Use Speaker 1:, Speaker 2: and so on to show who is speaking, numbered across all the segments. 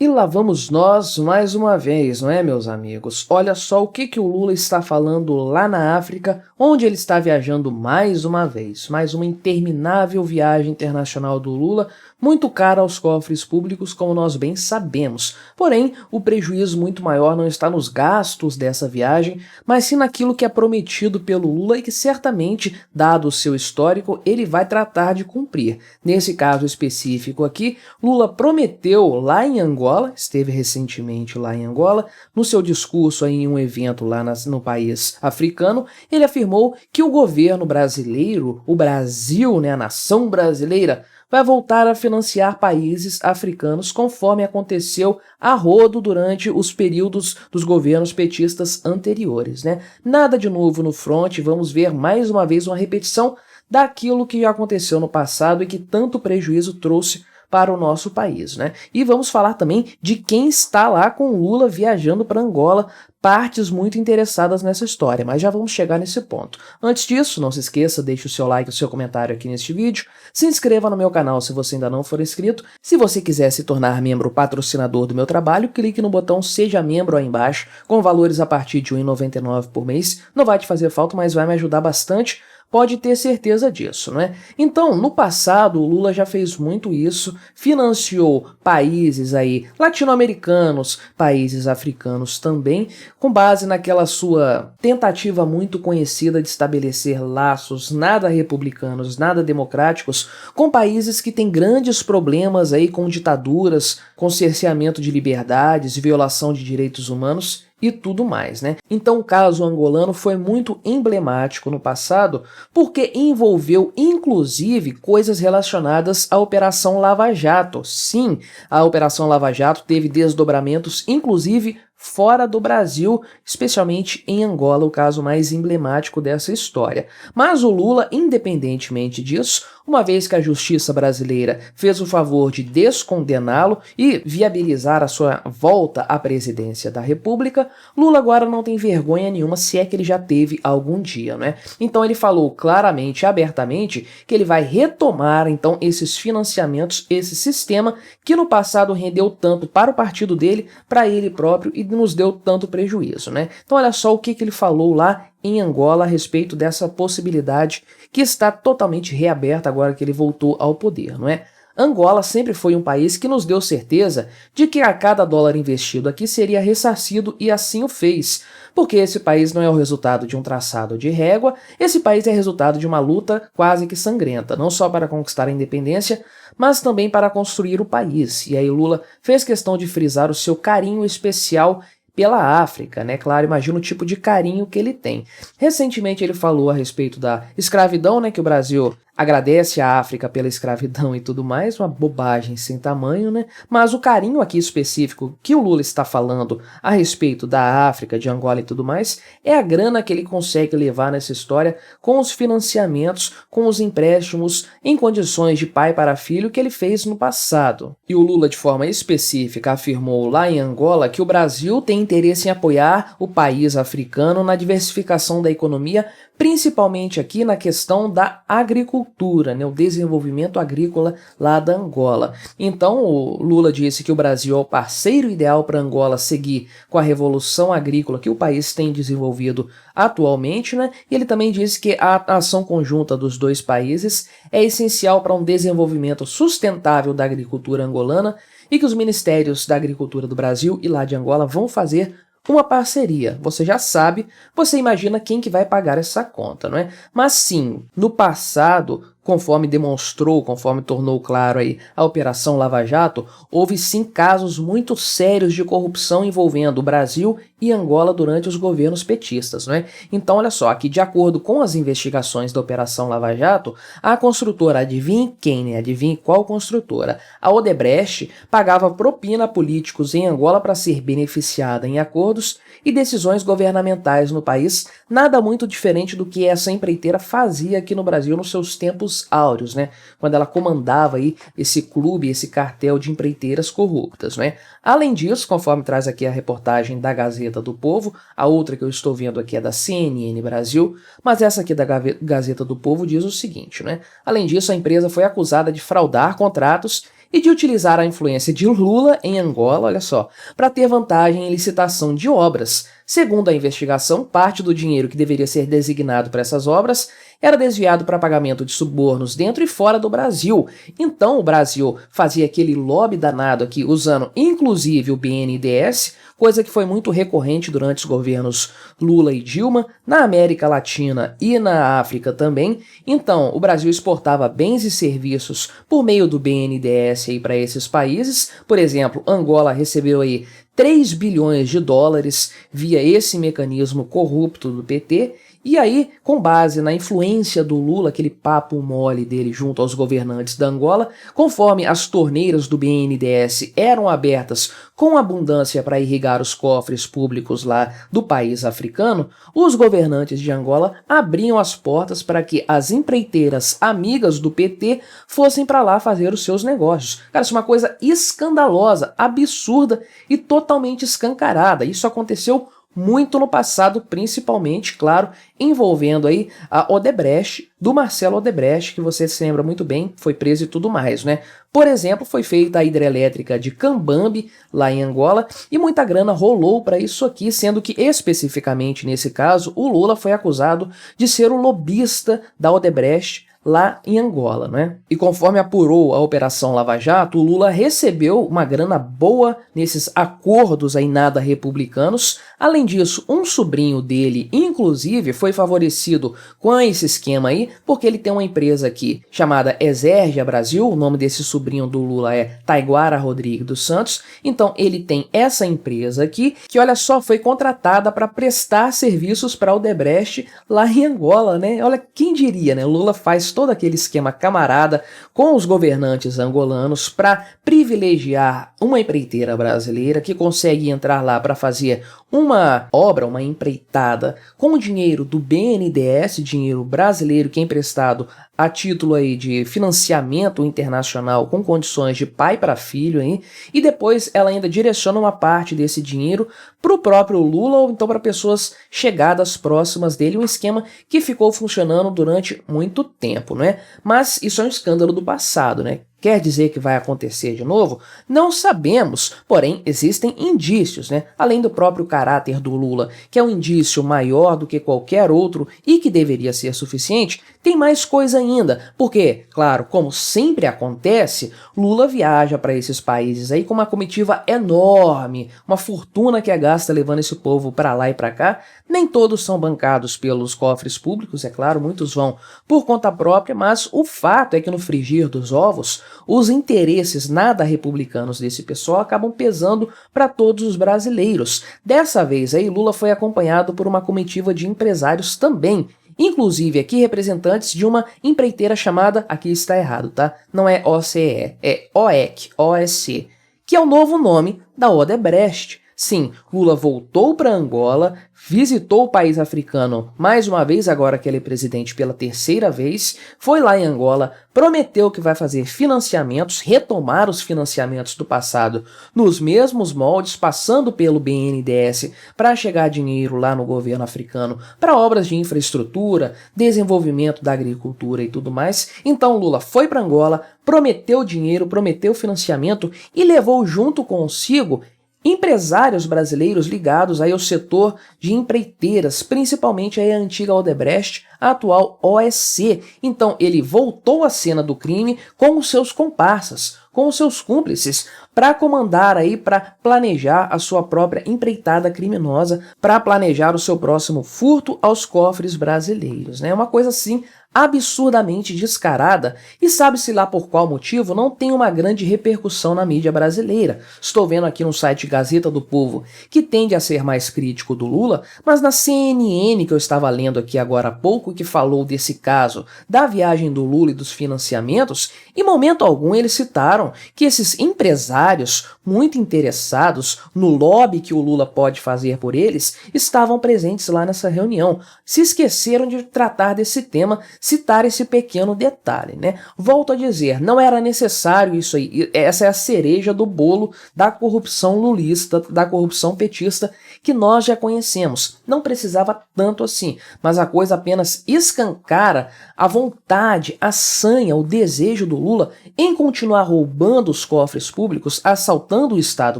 Speaker 1: E lá vamos nós mais uma vez, não é, meus amigos? Olha só o que o Lula está falando lá na África, onde ele está viajando mais uma vez. Mais uma interminável viagem internacional do Lula, muito cara aos cofres públicos, como nós bem sabemos. Porém, o prejuízo muito maior não está nos gastos dessa viagem, mas sim naquilo que é prometido pelo Lula e que certamente, dado o seu histórico, ele vai tratar de cumprir. Nesse caso específico aqui, Lula prometeu lá em Angola, esteve recentemente lá em Angola, no seu discurso em um evento lá no país africano, ele afirmou que o governo brasileiro, o Brasil, né, a nação brasileira, vai voltar a financiar países africanos conforme aconteceu a rodo durante os períodos dos governos petistas anteriores, né? Nada de novo no fronte, vamos ver mais uma vez uma repetição daquilo que já aconteceu no passado e que tanto prejuízo trouxe para o nosso país, né? E vamos falar também de quem está lá com o Lula viajando para Angola, partes muito interessadas nessa história, mas já vamos chegar nesse ponto. Antes disso, não se esqueça, deixe o seu like e o seu comentário aqui neste vídeo, se inscreva no meu canal se você ainda não for inscrito, se você quiser se tornar membro patrocinador do meu trabalho, clique no botão Seja Membro aí embaixo, com valores a partir de R$ 1,99 por mês, não vai te fazer falta, mas vai me ajudar bastante, pode ter certeza disso, né? Então, no passado, o Lula já fez muito isso, financiou países aí latino-americanos, países africanos também, com base naquela sua tentativa muito conhecida de estabelecer laços nada republicanos, nada democráticos, com países que têm grandes problemas aí com ditaduras, com cerceamento de liberdades, violação de direitos humanos, e tudo mais, né? Então o caso angolano foi muito emblemático no passado porque envolveu inclusive coisas relacionadas à Operação Lava Jato. Sim, a Operação Lava Jato teve desdobramentos inclusive fora do Brasil, especialmente em Angola, o caso mais emblemático dessa história. Mas o Lula, independentemente disso, uma vez que a justiça brasileira fez o favor de descondená-lo e viabilizar a sua volta à presidência da República, Lula agora não tem vergonha nenhuma, se é que ele já teve algum dia, né? Então ele falou claramente, abertamente, que ele vai retomar então esses financiamentos, esse sistema que no passado rendeu tanto para o partido dele, para ele próprio e nos deu tanto prejuízo, né? Então olha só o que ele falou lá em Angola a respeito dessa possibilidade que está totalmente reaberta agora que ele voltou ao poder, não é? Angola sempre foi um país que nos deu certeza de que a cada dólar investido aqui seria ressarcido e assim o fez, porque esse país não é o resultado de um traçado de régua, esse país é resultado de uma luta quase que sangrenta, não só para conquistar a independência, mas também para construir o país. E aí Lula fez questão de frisar o seu carinho especial pela África, né? Claro, imagina o tipo de carinho que ele tem. Recentemente ele falou a respeito da escravidão, né? Que o Brasil agradece à África pela escravidão e tudo mais, uma bobagem sem tamanho, né? Mas o carinho aqui específico que o Lula está falando a respeito da África, de Angola e tudo mais, é a grana que ele consegue levar nessa história com os financiamentos, com os empréstimos em condições de pai para filho que ele fez no passado. E o Lula, de forma específica, afirmou lá em Angola que o Brasil tem interesse em apoiar o país africano na diversificação da economia, principalmente aqui na questão da agricultura, né, o desenvolvimento agrícola lá da Angola. Então o Lula disse que o Brasil é o parceiro ideal para Angola seguir com a revolução agrícola que o país tem desenvolvido atualmente, né? E ele também disse que a ação conjunta dos dois países é essencial para um desenvolvimento sustentável da agricultura angolana e que os ministérios da agricultura do Brasil e lá de Angola vão fazer uma parceria. Você já sabe, você imagina quem que vai pagar essa conta, não é? Mas sim, no passado, conforme demonstrou, conforme tornou claro aí a Operação Lava Jato, houve sim casos muito sérios de corrupção envolvendo o Brasil e Angola durante os governos petistas, não é? Então olha só, aqui de acordo com as investigações da Operação Lava Jato, a construtora, adivinhe quem, né? Adivinhe qual construtora? A Odebrecht pagava propina a políticos em Angola para ser beneficiada em acordos e decisões governamentais no país, nada muito diferente do que essa empreiteira fazia aqui no Brasil nos seus tempos áureos, né? Quando ela comandava aí esse clube, esse cartel de empreiteiras corruptas, né? Além disso, conforme traz aqui a reportagem da Gazeta do Povo, a outra que eu estou vendo aqui é da CNN Brasil, mas essa aqui da Gazeta do Povo diz o seguinte, né? Além disso, a empresa foi acusada de fraudar contratos e de utilizar a influência de Lula em Angola, olha só, para ter vantagem em licitação de obras. Segundo a investigação, parte do dinheiro que deveria ser designado para essas obras era desviado para pagamento de subornos dentro e fora do Brasil. Então o Brasil fazia aquele lobby danado aqui, usando inclusive o BNDES, coisa que foi muito recorrente durante os governos Lula e Dilma, na América Latina e na África também. Então, o Brasil exportava bens e serviços por meio do BNDES para esses países. Por exemplo, Angola recebeu aí 3 bilhões de dólares via esse mecanismo corrupto do PT. E aí, com base na influência do Lula, aquele papo mole dele junto aos governantes da Angola, conforme as torneiras do BNDES eram abertas com abundância para irrigar os cofres públicos lá do país africano, os governantes de Angola abriam as portas para que as empreiteiras amigas do PT fossem para lá fazer os seus negócios. Cara, isso é uma coisa escandalosa, absurda e totalmente escancarada. Isso aconteceu muito no passado, principalmente, claro, envolvendo aí a Odebrecht, do Marcelo Odebrecht, que você se lembra muito bem, foi preso e tudo mais, né? Por exemplo, foi feita a hidrelétrica de Cambambe, lá em Angola, e muita grana rolou para isso aqui, sendo que, especificamente nesse caso, o Lula foi acusado de ser o lobista da Odebrecht lá em Angola, né? E conforme apurou a Operação Lava Jato, o Lula recebeu uma grana boa nesses acordos aí nada republicanos. Além disso, um sobrinho dele, inclusive, foi favorecido com esse esquema aí, porque ele tem uma empresa aqui chamada Exergia Brasil, o nome desse sobrinho do Lula é Taiguara Rodrigues dos Santos. Então ele tem essa empresa aqui, que olha só, foi contratada para prestar serviços para o Odebrecht lá em Angola, né? Olha, quem diria, né? O Lula faz todo aquele esquema camarada com os governantes angolanos para privilegiar uma empreiteira brasileira que consegue entrar lá para fazer uma obra, uma empreitada com o dinheiro do BNDES, dinheiro brasileiro que é emprestado a título aí de financiamento internacional com condições de pai para filho aí, e depois ela ainda direciona uma parte desse dinheiro para o próprio Lula ou então para pessoas chegadas próximas dele, um esquema que ficou funcionando durante muito tempo, né? Mas isso é um escândalo do passado, né? Quer dizer que vai acontecer de novo? Não sabemos, porém existem indícios, né? Além do próprio caráter do Lula, que é um indício maior do que qualquer outro e que deveria ser suficiente, tem mais coisa ainda, porque, claro, como sempre acontece, Lula viaja para esses países aí com uma comitiva enorme, uma fortuna que é gasta levando esse povo para lá e para cá. Nem todos são bancados pelos cofres públicos, é claro, muitos vão por conta própria, mas o fato é que no frigir dos ovos, os interesses nada republicanos desse pessoal acabam pesando para todos os brasileiros. Dessa vez aí, Lula foi acompanhado por uma comitiva de empresários também, inclusive aqui representantes de uma empreiteira chamada, aqui está errado, tá? Não é OCE, é OEC, que é o novo nome da Odebrecht. Sim, Lula voltou para Angola, visitou o país africano mais uma vez, agora que ele é presidente pela terceira vez, foi lá em Angola, prometeu que vai fazer financiamentos, retomar os financiamentos do passado nos mesmos moldes, passando pelo BNDES para chegar dinheiro lá no governo africano para obras de infraestrutura, desenvolvimento da agricultura e tudo mais. Então Lula foi para Angola, prometeu dinheiro, prometeu financiamento e levou junto consigo empresários brasileiros ligados aí ao setor de empreiteiras, principalmente aí a antiga Odebrecht, a atual OEC. Então ele voltou à cena do crime com os seus comparsas, com os seus cúmplices, para comandar aí, para planejar a sua própria empreitada criminosa, para planejar o seu próximo furto aos cofres brasileiros, né? Uma coisa assim absurdamente descarada e sabe-se lá por qual motivo não tem uma grande repercussão na mídia brasileira. Estou vendo aqui no site Gazeta do Povo, que tende a ser mais crítico do Lula, mas na CNN que eu estava lendo aqui agora há pouco, que falou desse caso da viagem do Lula e dos financiamentos, em momento algum eles citaram que esses empresários muito interessados no lobby que o Lula pode fazer por eles estavam presentes lá nessa reunião. Se esqueceram de tratar desse tema, citar esse pequeno detalhe, né? Volto a dizer, não era necessário isso aí, essa é a cereja do bolo da corrupção lulista, da corrupção petista, que nós já conhecemos. Não precisava tanto assim, mas a coisa apenas escancara a vontade, a sanha, o desejo do Lula em continuar roubando os cofres públicos, assaltando o Estado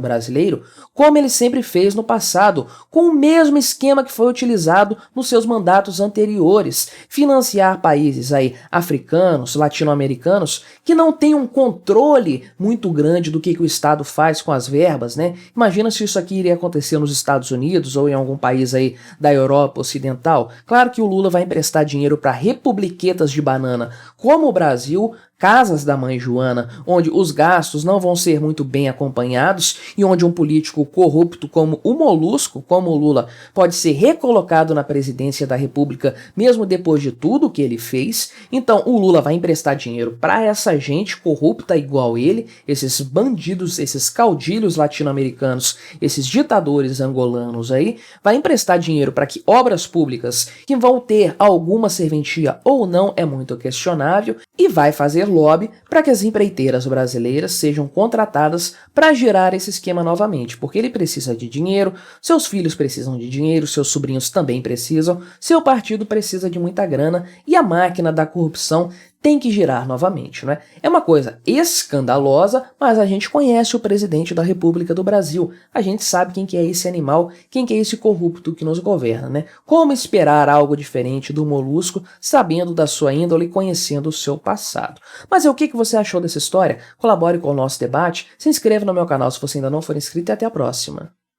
Speaker 1: brasileiro, como ele sempre fez no passado, com o mesmo esquema que foi utilizado nos seus mandatos anteriores, financiar países aí africanos, latino-americanos, que não têm um controle muito grande do que o Estado faz com as verbas, né? Imagina se isso aqui iria acontecer nos Estados Unidos ou em algum país aí da Europa Ocidental. Claro que o Lula vai emprestar dinheiro para republiquetas de banana como o Brasil, casas da mãe Joana, onde os gastos não vão ser muito bem acompanhados e onde um político corrupto como o Molusco, como o Lula, pode ser recolocado na presidência da República mesmo depois de tudo que ele fez. Então o Lula vai emprestar dinheiro para essa gente corrupta igual ele, esses bandidos, esses caudilhos latino-americanos, esses ditadores angolanos aí, vai emprestar dinheiro para que obras públicas que vão ter alguma serventia ou não é muito questionável e vai fazer lobby para que as empreiteiras brasileiras sejam contratadas para girar esse esquema novamente, porque ele precisa de dinheiro, seus filhos precisam de dinheiro, seus sobrinhos também precisam, seu partido precisa de muita grana e a máquina da corrupção tem que girar novamente, não é? É uma coisa escandalosa, mas a gente conhece o presidente da República do Brasil, a gente sabe quem que é esse animal, quem que é esse corrupto que nos governa, né? Como esperar algo diferente do Molusco, sabendo da sua índole e conhecendo o seu passado? Mas o que você achou dessa história? Colabore com o nosso debate, se inscreva no meu canal se você ainda não for inscrito e até a próxima.